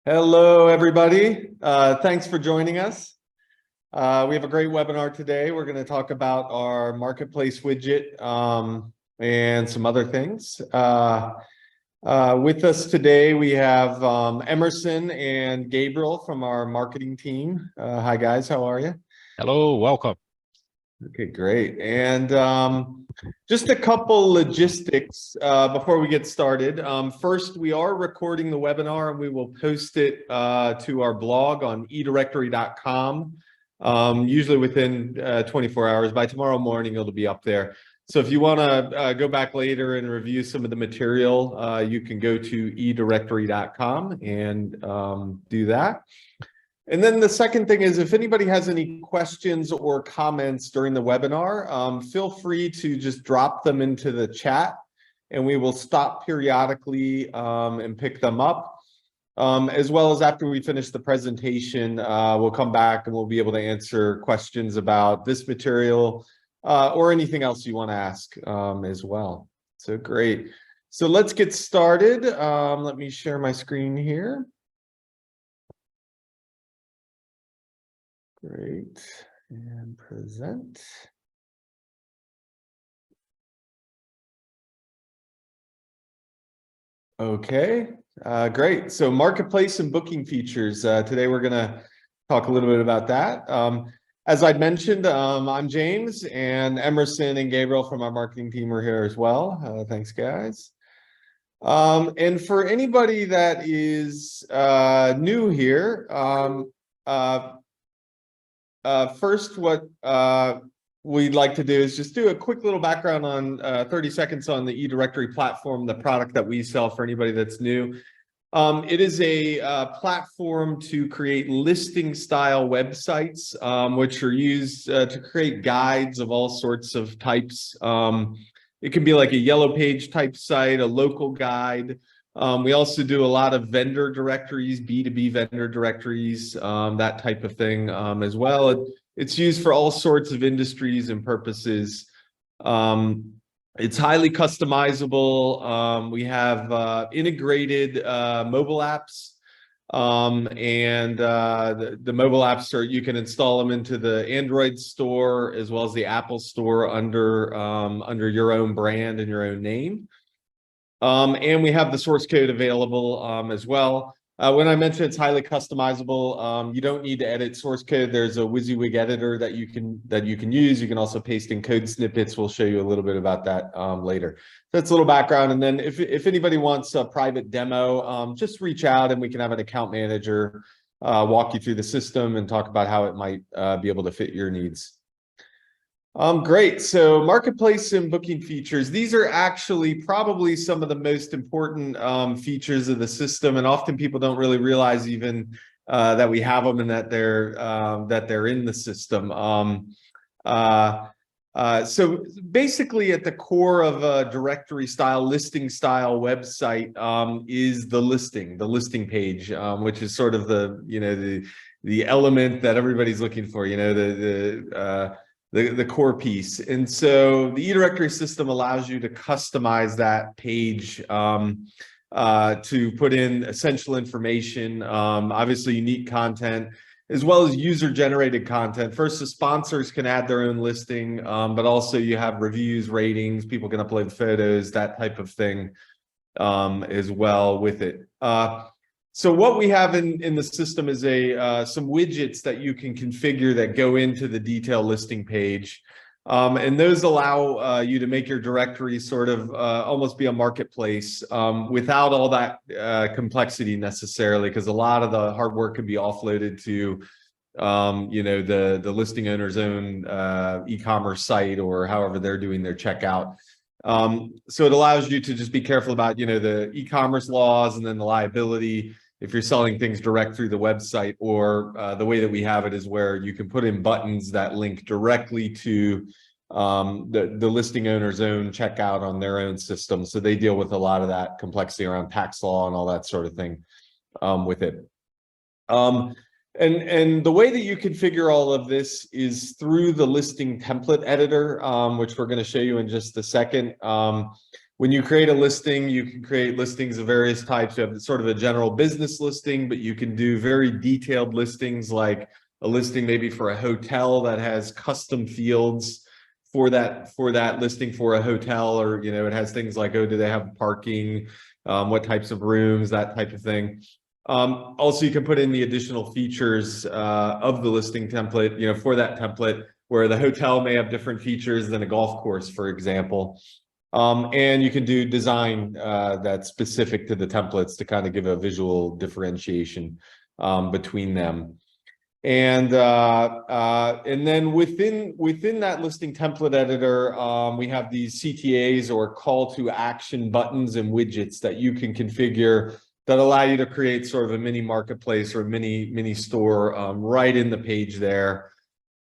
Hello, everybody. Thanks for joining us. We have a great webinar today. We're going to talk about our marketplace widget and some other things. With us today, we have Emerson and Gabriel from our marketing team. Hi, guys. How are you? Hello, welcome. Okay, great. And just a couple logistics before we get started. First, we are recording the webinar and we will post it to our blog on eDirectory.com, usually within 24 hours. By tomorrow morning, it'll be up there. So if you want to go back later and review some of the material, you can go to eDirectory.com and do that. And then the second thing is, if anybody has any questions or comments during the webinar, feel free to just drop them into the chat and we will stop periodically and pick them up. As well as after we finish the presentation, we'll come back and we'll be able to answer questions about this material or anything else you want to ask as well. So great. So let's get started. Let me share my screen here. Great, and present. Okay, great. So marketplace and booking features. Today we're gonna talk a little bit about that. As I'd mentioned, I'm James, and Emerson and Gabriel from our marketing team are here as well. Thanks, guys. And for anybody that is new here, first, what we'd like to do is just do a quick little background on 30 seconds on the eDirectory platform, the product that we sell for anybody that's new. It is a platform to create listing style websites, which are used to create guides of all sorts of types. It can be like a yellow page type site, a local guide. We also do a lot of vendor directories, B2B vendor directories, that type of thing as well. It's used for all sorts of industries and purposes. It's highly customizable. We have integrated mobile apps, and the mobile apps you can install them into the Android store as well as the Apple store under your own brand and your own name. And we have the source code available as well. When I mentioned it's highly customizable, you don't need to edit source code. There's a WYSIWYG editor that you can use. You can also paste in code snippets. We'll show you a little bit about that later. That's a little background. And then if anybody wants a private demo, just reach out and we can have an account manager walk you through the system and talk about how it might be able to fit your needs. Great. So marketplace and booking features. These are actually probably some of the most important features of the system, and often people don't really realize even that we have them and that they're in the system. So basically, at the core of a directory style, listing style website is the listing page, which is sort of the element that everybody's looking for. The core piece. And so the eDirectory system allows you to customize that page to put in essential information, obviously unique content, as well as user-generated content. First, the sponsors can add their own listing, but also you have reviews, ratings, people can upload photos, that type of thing as well with it. So what we have in the system is some widgets that you can configure that go into the detail listing page. And those allow you to make your directory sort of almost be a marketplace without all that complexity necessarily, because a lot of the hard work can be offloaded to the listing owner's own e-commerce site or however they're doing their checkout. So it allows you to just be careful about the e-commerce laws and then the liability if you're selling things direct through the website, or the way that we have it is where you can put in buttons that link directly to the listing owner's own checkout on their own system. So they deal with a lot of that complexity around tax law and all that sort of thing with it. And the way that you configure all of this is through the listing template editor, which we're going to show you in just a second. when you create a listing, you can create listings of various types. You have sort of a general business listing, but you can do very detailed listings, like a listing maybe for a hotel that has custom fields for that listing for a hotel, or it has things like, oh, do they have parking, what types of rooms, that type of thing. Also, you can put in the additional features of the listing template, for that template, where the hotel may have different features than a golf course, for example. And you can do design that's specific to the templates to kind of give a visual differentiation between them. And then within that listing template editor, we have these CTAs, or call to action buttons and widgets, that you can configure that allow you to create sort of a mini marketplace or a mini store right in the page there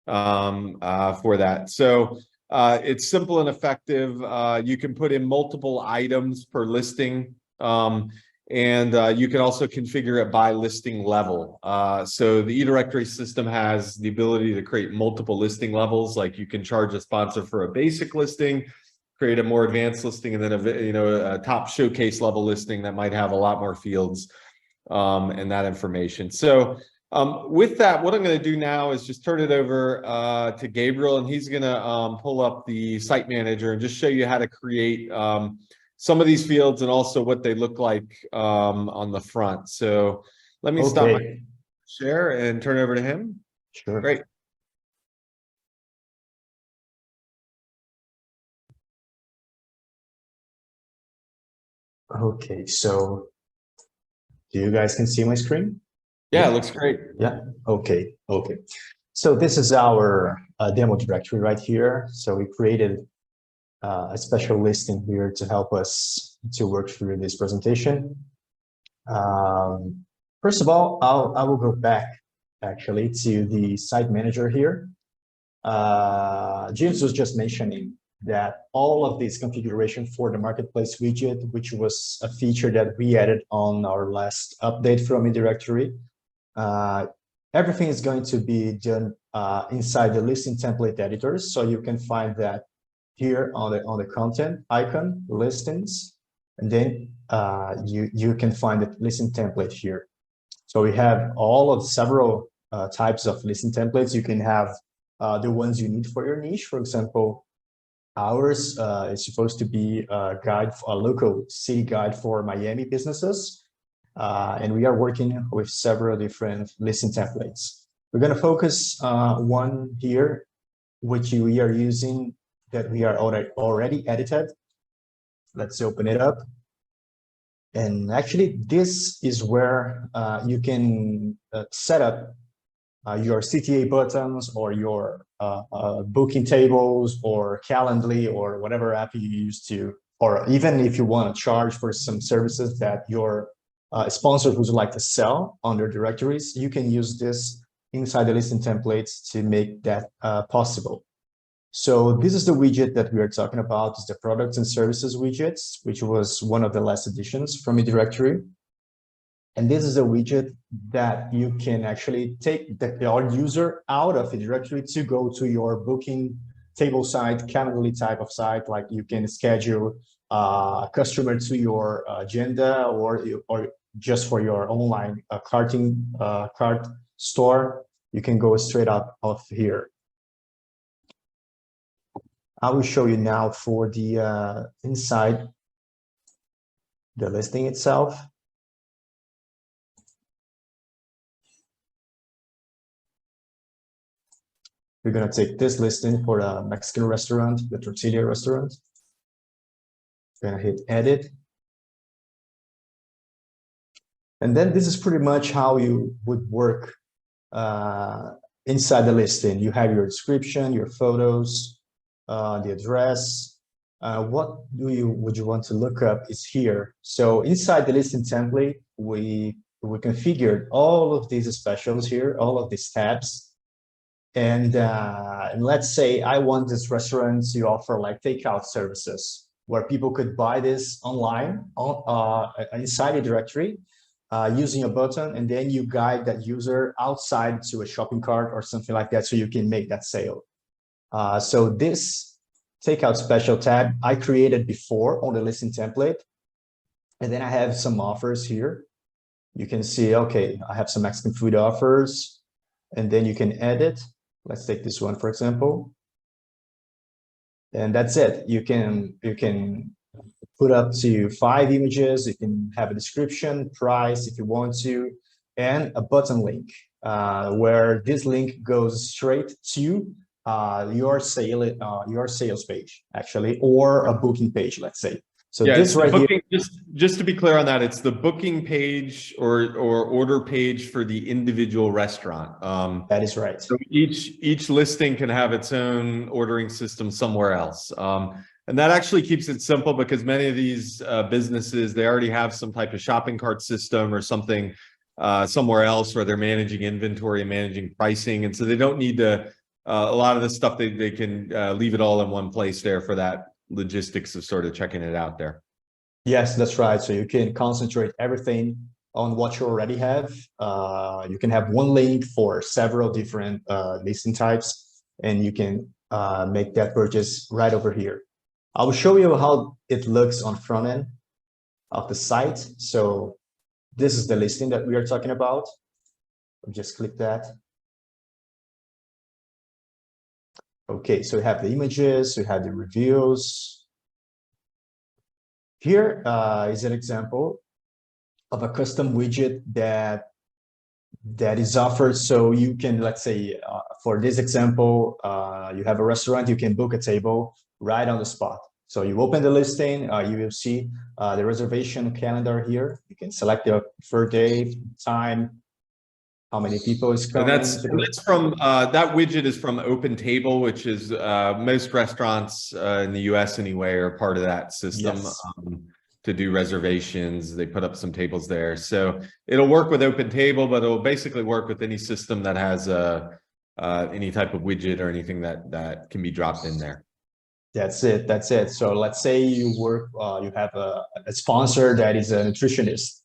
for that. So it's simple and effective. You can put in multiple items per listing. And you can also configure it by listing level. So the eDirectory system has the ability to create multiple listing levels. Like, you can charge a sponsor for a basic listing, create a more advanced listing, and then a top showcase level listing that might have a lot more fields and that information. So with that, what I'm going to do now is just turn it over to Gabriel, and he's going to pull up the site manager and just show you how to create some of these fields, and also what they look like on the front. So let me stop my share and turn it over to him. Sure. Great. Okay, so do you guys can see my screen? Yeah, it looks great. Yeah, okay. So this is our demo directory right here. So we created a special listing here to help us to work through this presentation. First of all, I will go back actually to the site manager here. James was just mentioning that all of this configuration for the marketplace widget, which was a feature that we added on our last update from eDirectory, everything is going to be done inside the listing template editors. So you can find that here on the content icon, listings, and then you can find the listing template here. So we have all of several types of listing templates. You can have the ones you need for your niche. For example, ours is supposed to be a guide, a local city guide for Miami businesses. And we are working with several different listing templates. We're going to focus one here, which we are using, that we are already edited. Let's open it up. And actually, this is where you can set up your CTA buttons, or your booking tables, or Calendly, or whatever app you use to, or even if you want to charge for some services that your sponsors would like to sell under directories, you can use this inside the listing templates to make that possible. So this is the widget that we are talking about, is the products and services widgets, which was one of the last additions from eDirectory. And this is a widget that you can actually take your user out of eDirectory to go to your booking table site, Calendly type of site. Like, you can schedule a customer to your agenda, or just for your online cart store, you can go straight out of here. I will show you now for the inside the listing itself. We're going to take this listing for a Mexican restaurant, the Tortilla restaurant. Going to hit edit. And then this is pretty much how you would work inside the listing. You have your description, your photos, the address. What would you want to look up is here. So inside the listing template, we configured all of these specials here, all of these tabs. And let's say I want this restaurant to offer like takeout services, where people could buy this online inside a directory using a button, and then you guide that user outside to a shopping cart or something like that, so you can make that sale. So this take out special tab I created before on the listing template. And then I have some offers here. You can see, okay, I have some Mexican food offers, and then you can edit. Let's take this one, for example. And that's it. You can put up to 5 images. You can have a description, price if you want to, and a button link where this link goes straight to your sales page, actually, or a booking page, let's say. So yeah, this right booking, here. just to be clear on that, it's the booking page or order page for the individual restaurant. That is right. So each listing can have its own ordering system somewhere else. And that actually keeps it simple because many of these businesses, they already have some type of shopping cart system or something somewhere else where they're managing inventory and managing pricing. And so they don't need to, a lot of this stuff, they can leave it all in one place there for that logistics of sort of checking it out there. Yes, that's right. So you can concentrate everything on what you already have. You can have one link for several different listing types, and you can make that purchase right over here. I will show you how it looks on front end of the site. So this is the listing that we are talking about. Just click that. Okay, so we have the images, we have the reviews. Here is an example of a custom widget that is offered. So you can, let's say, for this example, you have a restaurant, you can book a table right on the spot. So you open the listing, you will see the reservation calendar here. You can select your preferred day, time, how many people is coming. And that's from that widget is from OpenTable, which is most restaurants in the US anyway are part of that system. Yes. To do reservations. They put up some tables there. So it'll work with OpenTable, but it'll basically work with any system that has any type of widget or anything that can be dropped in there. That's it. That's it. So let's say you work, you have a sponsor that is a nutritionist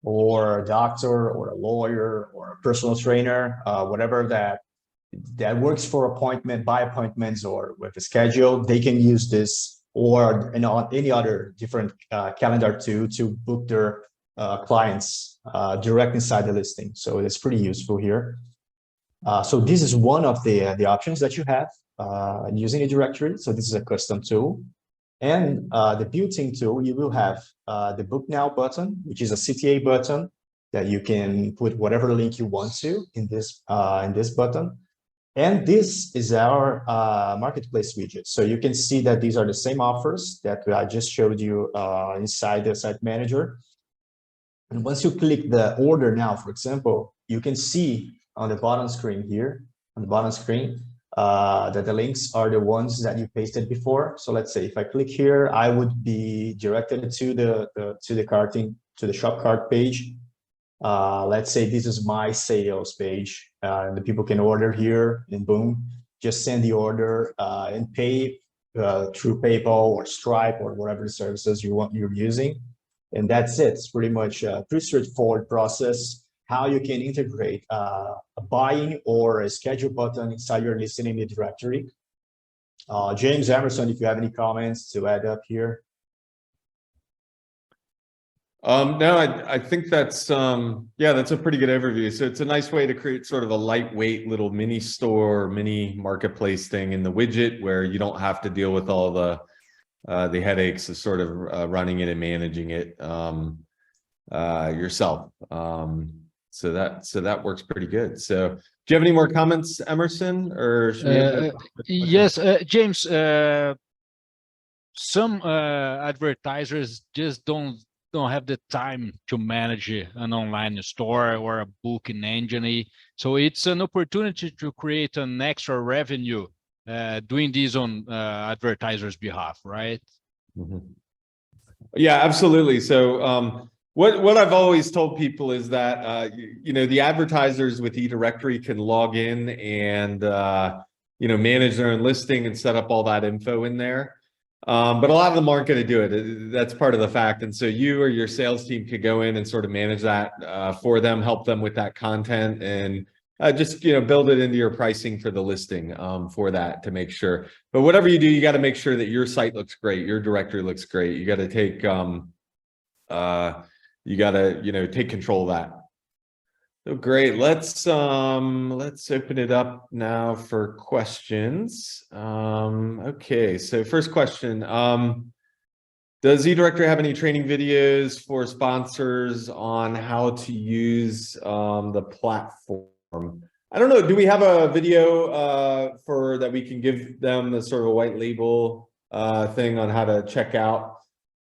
or a doctor or a lawyer or a personal trainer, whatever that works for appointment by appointments or with a schedule. They can use this or any other different calendar to book their clients direct inside the listing. So it's pretty useful here. So this is one of the options that you have using eDirectory. So this is a custom tool. And the built-in tool, you will have the Book Now button, which is a CTA button that you can put whatever link you want to in this button. And this is our marketplace widget. So you can see that these are the same offers that I just showed you inside the site manager. And once you click the order now, for example, you can see on the bottom screen here, on the bottom screen, that the links are the ones that you pasted before. So let's say if I click here, I would be directed to the shop cart page. Let's say this is my sales page, and the people can order here, and boom, just send the order and pay through PayPal or Stripe or whatever the services you're using, and that's it. It's pretty much a pretty straightforward process. How you can integrate a buying or a schedule button inside your listing in the directory. James, Emerson, if you have any comments to add up here. No, I think that's yeah, that's a pretty good overview. So it's a nice way to create sort of a lightweight little mini store, mini marketplace thing in the widget where you don't have to deal with all the headaches of sort of running it and managing it yourself. So that works pretty good. So do you have any more comments, Emerson, or should yes, James, some advertisers just don't have the time to manage an online store or a booking engine. So it's an opportunity to create an extra revenue doing this on advertisers' behalf, right? Mm-hmm. Yeah, absolutely. So what I've always told people is that you know, the advertisers with eDirectory can log in and you know, manage their own listing and set up all that info in there. But a lot of them aren't going to do it. That's part of the fact. And so you or your sales team could go in and sort of manage that for them, help them with that content and just, build it into your pricing for the listing, for that to make sure. But whatever you do, you got to make sure that your site looks great, your directory looks great. You got to take, take control of that. So great. Let's open it up now for questions. Okay, so first question. Does eDirectory have any training videos for sponsors on how to use the platform? I don't know. Do we have a video for that we can give them the sort of a white label thing on how to check out?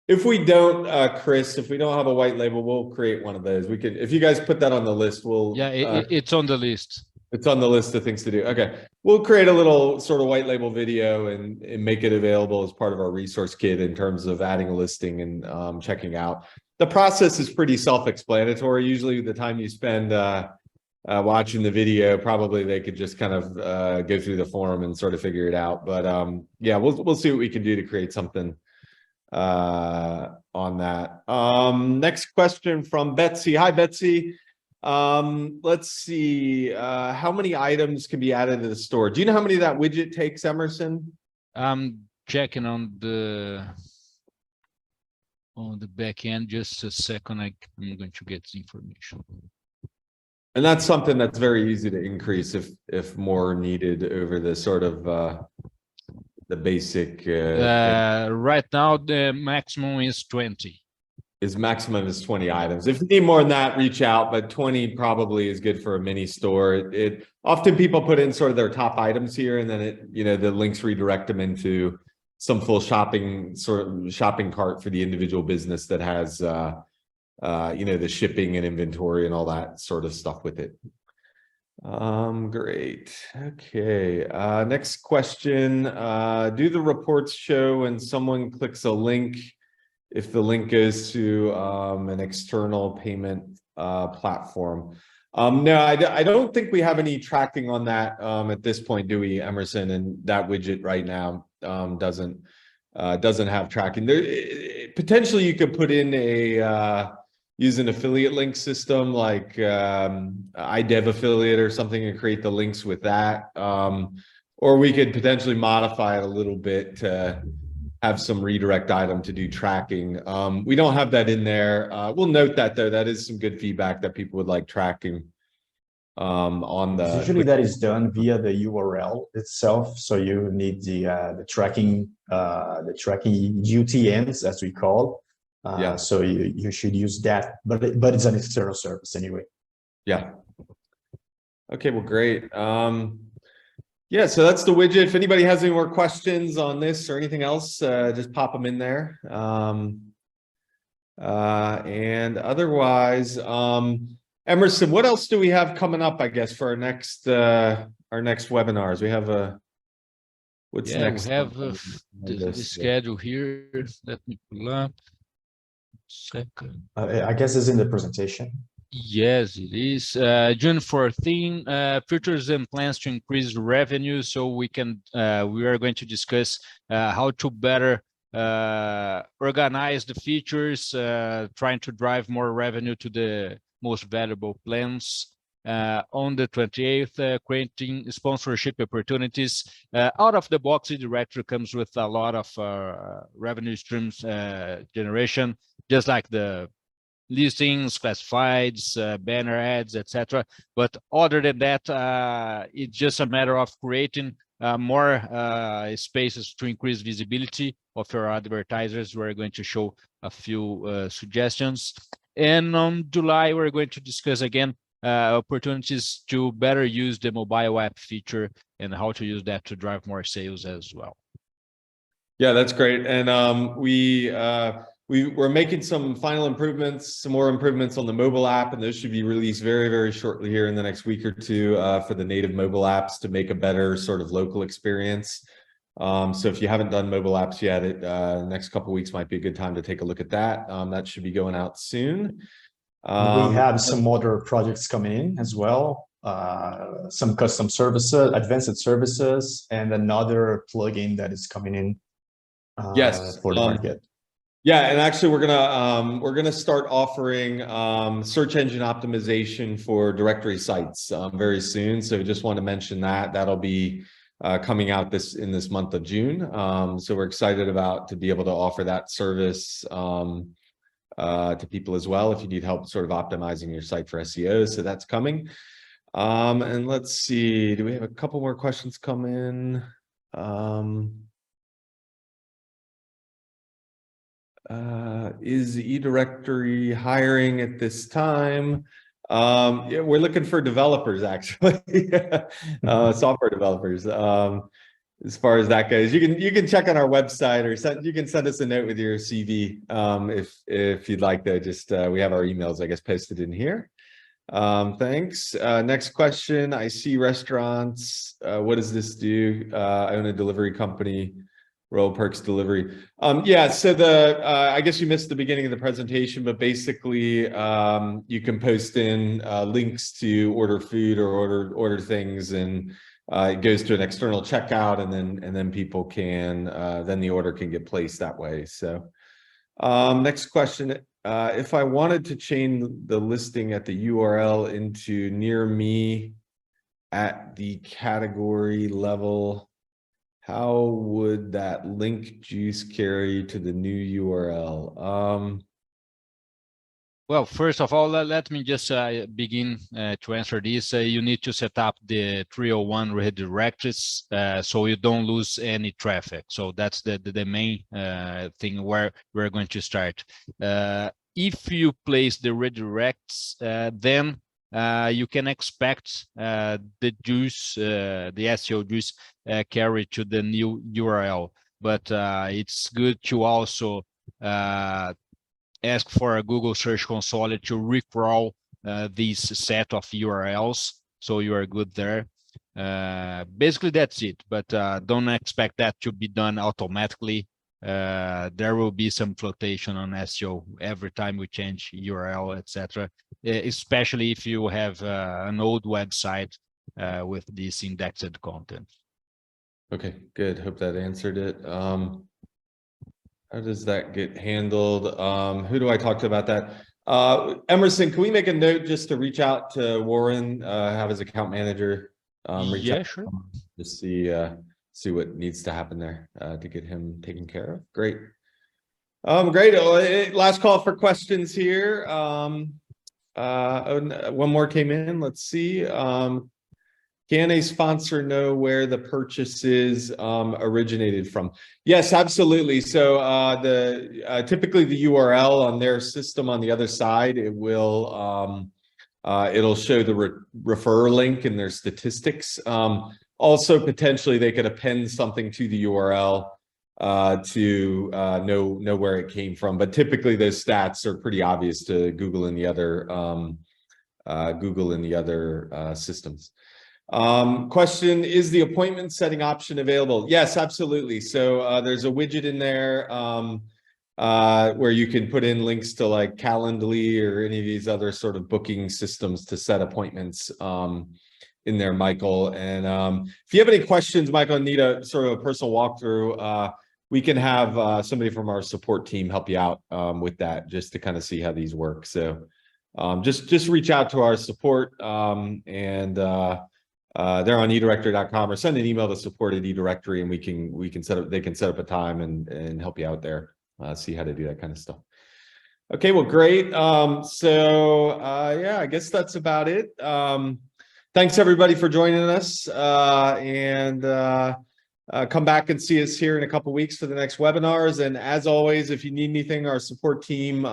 If we don't, Chris, if we don't have a white label, we'll create one of those. We can, if you guys put that on the list, we'll. Yeah, it's on the list. It's on the list of things to do. Okay, we'll create a little sort of white label video and make it available as part of our resource kit in terms of adding a listing and checking out. The process is pretty self-explanatory. Usually the time you spend watching the video, probably they could just kind of go through the form and sort of figure it out. But yeah, we'll see what we can do to create something on that. Next question from Betsy. Hi, Betsy. Let's see, how many items can be added to the store? Do you know how many that widget takes, Emerson? I'm checking on the back end. Just a second. I'm going to get the information. And that's something that's very easy to increase if more needed over the sort of the basic. Right now, the maximum is 20. Is maximum is 20 items. If you need more than that, reach out, but 20 probably is good for a mini store. It often people put in sort of their top items here, and then the links redirect them into some full shopping cart for the individual business that has the shipping and inventory and all that sort of stuff with it. Great. Okay. Next question. Do the reports show when someone clicks a link if the link goes to an external payment platform? No, I don't think we have any tracking on that at this point, do we, Emerson? And that widget right now doesn't have tracking. There potentially you could put in use an affiliate link system like iDev affiliate or something and create the links with that. Or we could potentially modify it a little bit to have some redirect item to do tracking. We don't have that in there. We'll note that though. That is some good feedback that people would like tracking on the. Usually that is done via the URL itself. So you need the tracking UTNs, as we call. Yeah. So you should use that, but it's an external service anyway. Yeah. Okay. Well, great. Yeah, so that's the widget. If anybody has any more questions on this or anything else, just pop them in there. And otherwise, Emerson, what else do we have coming up, I guess, for our next webinars? We have what's next? We have the schedule here. Let me pull up. Second. I guess it's in the presentation. Yes, it is. June 14, features and plans to increase revenue. So we are going to discuss how to better organize the features, trying to drive more revenue to the most valuable plans. On the 28th, creating sponsorship opportunities. Out of the box, eDirectory comes with a lot of revenue streams generation, just like the listings, classifieds, banner ads, etc. But other than that, it's just a matter of creating more spaces to increase visibility of your advertisers. We're going to show a few suggestions. And on July, we're going to discuss again opportunities to better use the mobile app feature and how to use that to drive more sales as well. Yeah, that's great. And we're making some final improvements, some more improvements on the mobile app, and those should be released very, very shortly here in the next week or two for the native mobile apps to make a better sort of local experience. So if you haven't done mobile apps yet, the next couple of weeks might be a good time to take a look at that. That should be going out soon. We have some other projects coming in as well. Some custom services, advanced services, and another plugin that is coming in yes, for the market. Yeah, and actually we're gonna start offering search engine optimization for directory sites very soon. So just want to mention that that'll be coming out in this month of June. So we're excited to be able to offer that service to people as well if you need help sort of optimizing your site for SEO. So that's coming. And let's see, do we have a couple more questions come in? Is eDirectory hiring at this time? Yeah, we're looking for developers actually, software developers. As far as that goes, you can check on our website or you can send us a note with your CV if you'd like to. Just we have our emails, I guess, posted in here. Thanks. Next question. I see restaurants. What does this do? I own a delivery company. Royal Perks Delivery. Yeah, so I guess you missed the beginning of the presentation, but basically you can post in links to order food or order things, and it goes to an external checkout, and then people can then the order can get placed that way. So next question. If I wanted to change the listing at the URL into near me at the category level, how would that link juice carry to the new URL? Well, first of all, let me just begin to answer this. You need to set up the 301 redirects so you don't lose any traffic. So that's the main thing where we're going to start. If you place the redirects, then you can expect the juice, the SEO juice carry to the new URL. But it's good to also ask for a Google Search Console to recrawl this set of URLs, so you are good there. Basically, that's it, but don't expect that to be done automatically. There will be some fluctuation on SEO every time we change URL, etc. Especially if you have an old website with this indexed content. Okay, good. Hope that answered it. How does that get handled? Who do I talk to about that? Emerson, can we make a note just to reach out to Warren, have his account manager reach out, sure. Just see what needs to happen there to get him taken care of. Great. Great. Last call for questions here. One more came in. Let's see. Can a sponsor know where the purchases originated from? Yes, absolutely. So typically the URL on their system on the other side, it will it'll show the refer link in their statistics. Also, potentially they could append something to the URL to know where it came from. But typically those stats are pretty obvious to Google and the other systems. Question, is the appointment setting option available? Yes, absolutely. So there's a widget in there where you can put in links to like Calendly or any of these other sort of booking systems to set appointments in there, Michael. And if you have any questions, Michael, need a sort of a personal walkthrough, we can have somebody from our support team help you out with that, just to kind of see how these work. So just reach out to our support they're on eDirectory.com, or send an email to support at eDirectory, and we can set up, they can set up a time and help you out there, see how to do that kind of stuff. Okay, well, great. Yeah, I guess that's about it. Thanks everybody for joining us, come back and see us here in a couple weeks for the next webinars. And as always, if you need anything, our support team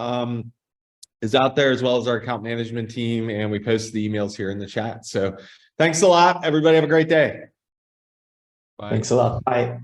is out there, as well as our account management team, and we post the emails here in the chat. So thanks a lot, everybody. Have a great day. Bye. Thanks a lot. Bye.